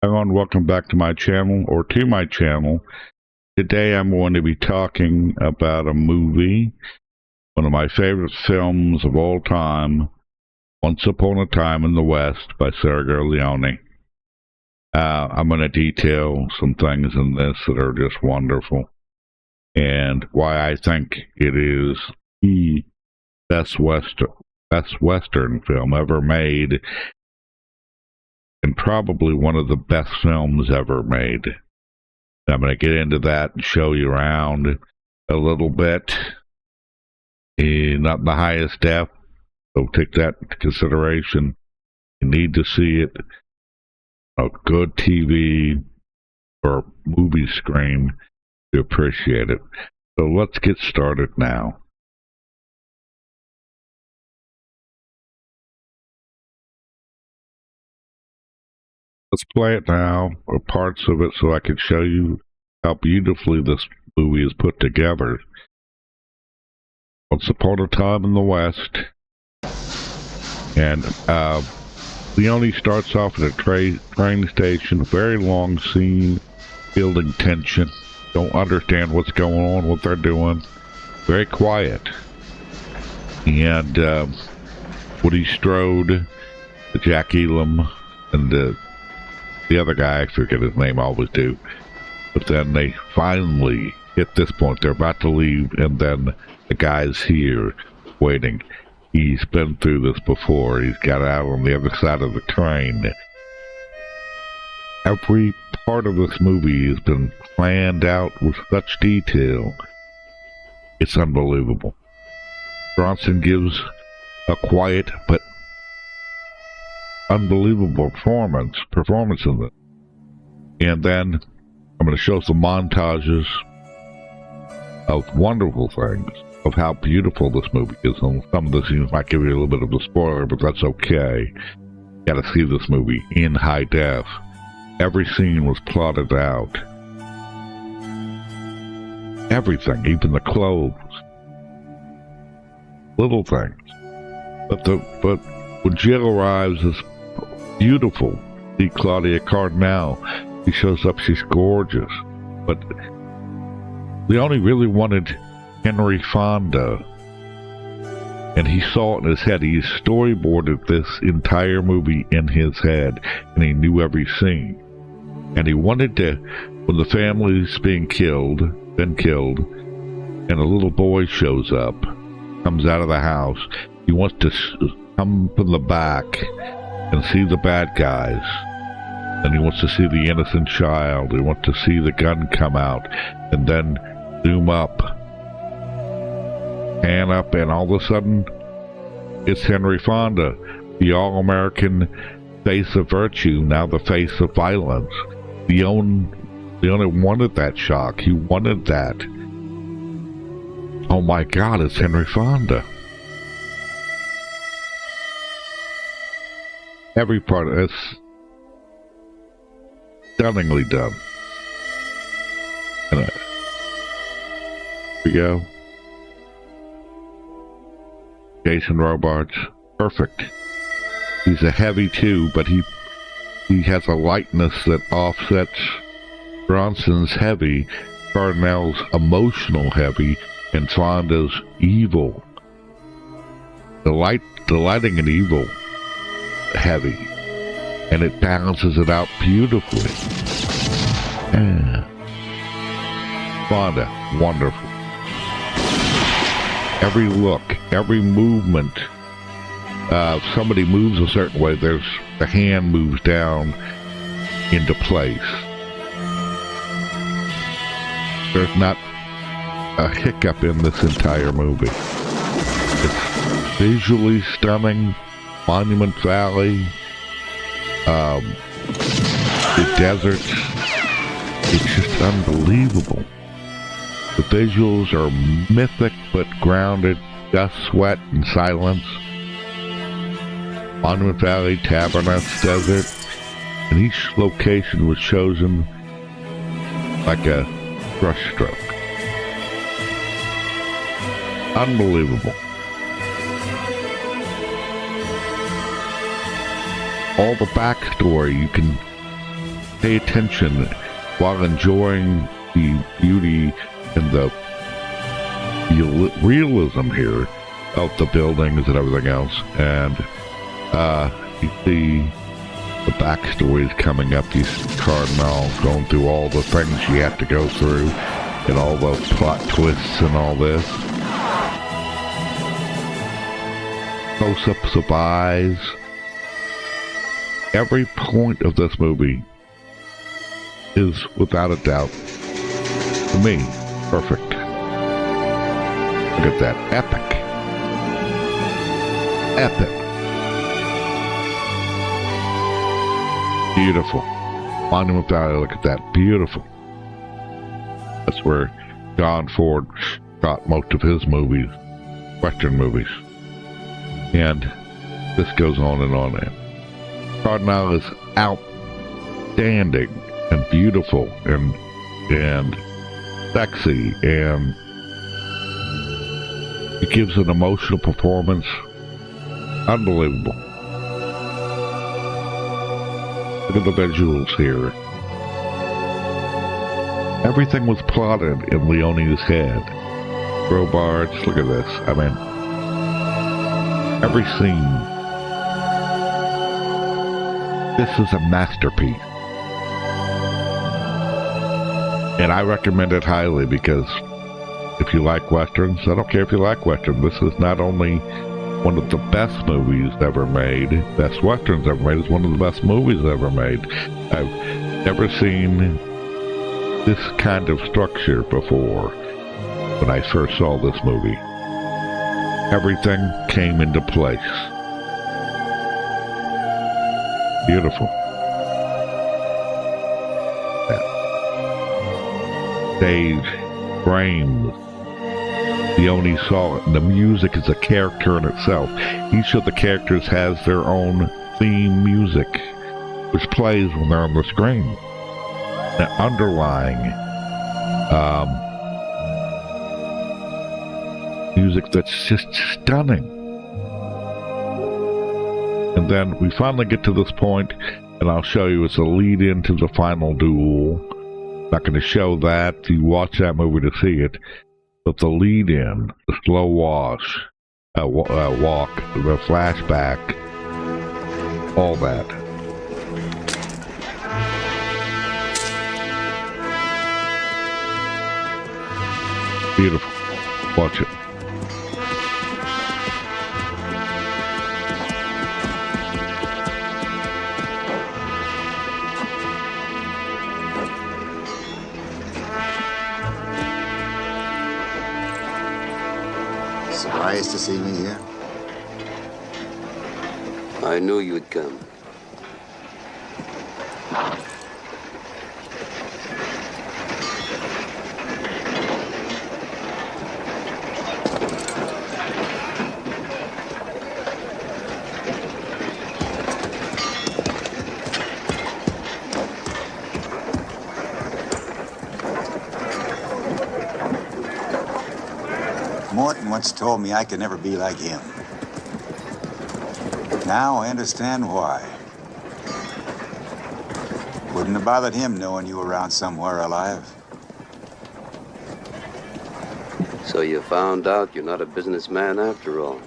Hello and welcome back to my channel, or to my channel. Today I'm going to be talking about a movie, one of my favorite films of all time, Once Upon a Time in the West by Sergio Leone. I'm going to detail some things in this that are just wonderful, and why I think it is the best Western film ever made, and probably one of the best films ever made. I'm going to get into that and show you around a little bit. Not in the highest def, so take that into consideration. You need to see it on a good TV or movie screen to appreciate it. So let's get started now. Let's play it now, or parts of it, so I can show you how beautifully this movie is put together. Once Upon a Time in the West. And Leone starts off at a train station, very long scene, building tension. Don't understand what's going on, what they're doing. Very quiet. And Woody Strode, Jack Elam, and the other guy, I forget his name, I always do. But then they finally hit this point. They're about to leave, and then the guy's here waiting. He's been through this before. He's got out on the other side of the train. Every part of this movie has been planned out with such detail. It's unbelievable. Bronson gives a quiet but unbelievable performance in it. And then I'm going to show some montages of wonderful things, of how beautiful this movie is. And some of the scenes might give you a little bit of a spoiler, but that's okay. You gotta see this movie in high def. Every scene was plotted out. Everything, even the clothes. Little things. But when Jill arrives, it's beautiful. See Claudia Cardinale. She shows up, she's gorgeous. But Leone really wanted Henry Fonda, and he saw it in his head. He storyboarded this entire movie in his head, and he knew every scene. And he wanted to, when the family's been killed, and a little boy shows up, comes out of the house, he wants to come from the back and see the bad guys. And he wants to see the innocent child. He wants to see the gun come out, and then zoom up, pan up, and all of a sudden, it's Henry Fonda, the all-American face of virtue, now the face of violence. Leone wanted that shock. He wanted that. Oh my God, it's Henry Fonda. Every part of this, stunningly done. And here we go. Jason Robards, perfect. He's a heavy too, but he has a lightness that offsets Bronson's heavy, Cardinale's emotional heavy, and Fonda's evil. The lighting and evil heavy, and it balances it out beautifully. Yeah. Fonda, wonderful. Every look, every movement. If somebody moves a certain way, the hand moves down into place. There's not a hiccup in this entire movie. It's visually stunning. Monument Valley, the desert. It's just unbelievable. The visuals are mythic but grounded, dust, sweat, and silence. Monument Valley, Tabernas Desert, and each location was chosen like a brushstroke. Unbelievable. all the backstory. You can pay attention while enjoying the beauty and the realism here of the buildings and everything else. And you see the backstories coming up. You see Cardinale going through all the things you have to go through and all the plot twists and all this. Close-ups of eyes. Every point of this movie is, without a doubt, to me, perfect. Look at that. Epic. Epic. Beautiful. Monument Valley, look at that. Beautiful. That's where John Ford shot most of his movies, Western movies. And this goes on and on. Cardinale is outstanding and beautiful and sexy, and it gives an emotional performance. Unbelievable. Look at the visuals here. Everything was plotted in Leone's head. Robards, look at this. I mean, every scene. This is a masterpiece. And I recommend it highly because if you like Westerns, I don't care if you like Westerns, this is not only one of the best movies ever made, best Westerns ever made, it's one of the best movies ever made. I've never seen this kind of structure before when I first saw this movie. Everything came into place. Beautiful. Stage, frames. Leone saw it, and the music is a character in itself. Each of the characters has their own theme music, which plays when they're on the screen. The underlying music that's just stunning. And then we finally get to this point, and I'll show you it's a lead into the final duel. I'm not going to show that. You watch that movie to see it. But the lead in, the slow walk, the flashback, all that. Beautiful. Watch it. Surprised to see me here? I knew you'd come. Morton once told me I could never be like him. Now I understand why. Wouldn't have bothered him knowing you were around somewhere alive. So you found out you're not a businessman after all.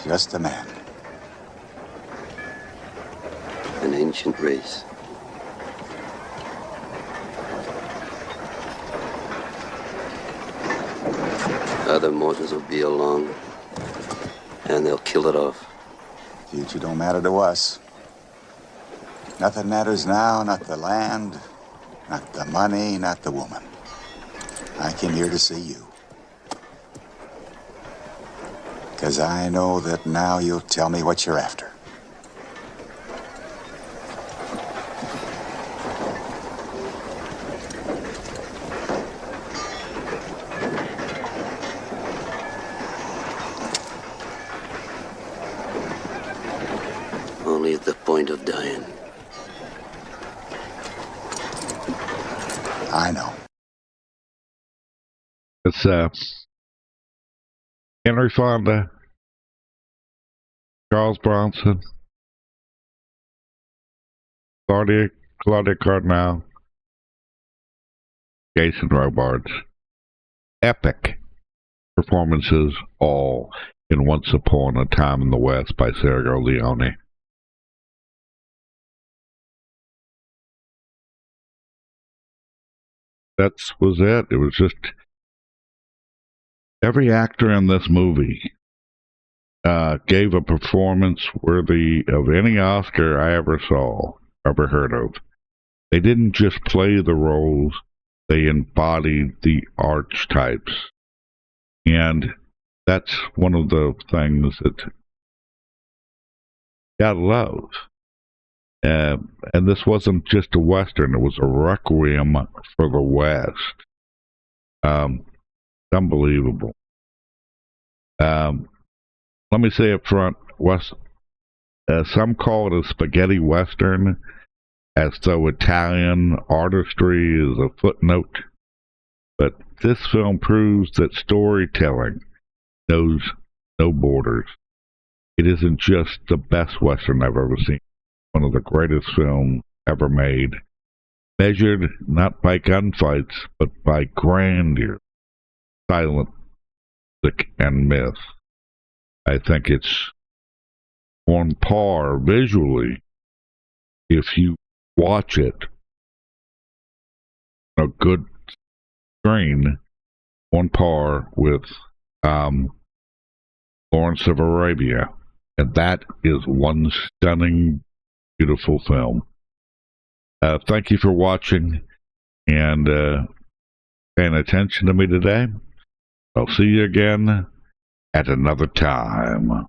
Just a man. An ancient race. Other mortals will be along, and they'll kill it off. Future don't matter to us. Nothing matters now, not the land, not the money, not the woman. I came here to see you. 'Cause I know that now you'll tell me what you're after. Only at the point of dying. I know. It's Henry Fonda, Charles Bronson, Claudia, Claudia Cardinale, Jason Robards. Epic performances all in Once Upon a Time in the West by Sergio Leone. That was it. It was just every actor in this movie gave a performance worthy of any Oscar I ever saw, ever heard of. They didn't just play the roles, they embodied the archetypes. And that's one of the things that I love. And this wasn't just a Western, it was a requiem for the West. Unbelievable. Let me say up front, some call it a spaghetti Western, as though Italian artistry is a footnote. But this film proves that storytelling knows no borders. It isn't just the best Western I've ever seen. One of the greatest films ever made. Measured not by gunfights, but by grandeur, silent, music, and myth. I think it's on par visually, if you watch it on a good screen, on par with Lawrence of Arabia. And that is one stunning, beautiful film. Thank you for watching and paying attention to me today. I'll see you again at another time.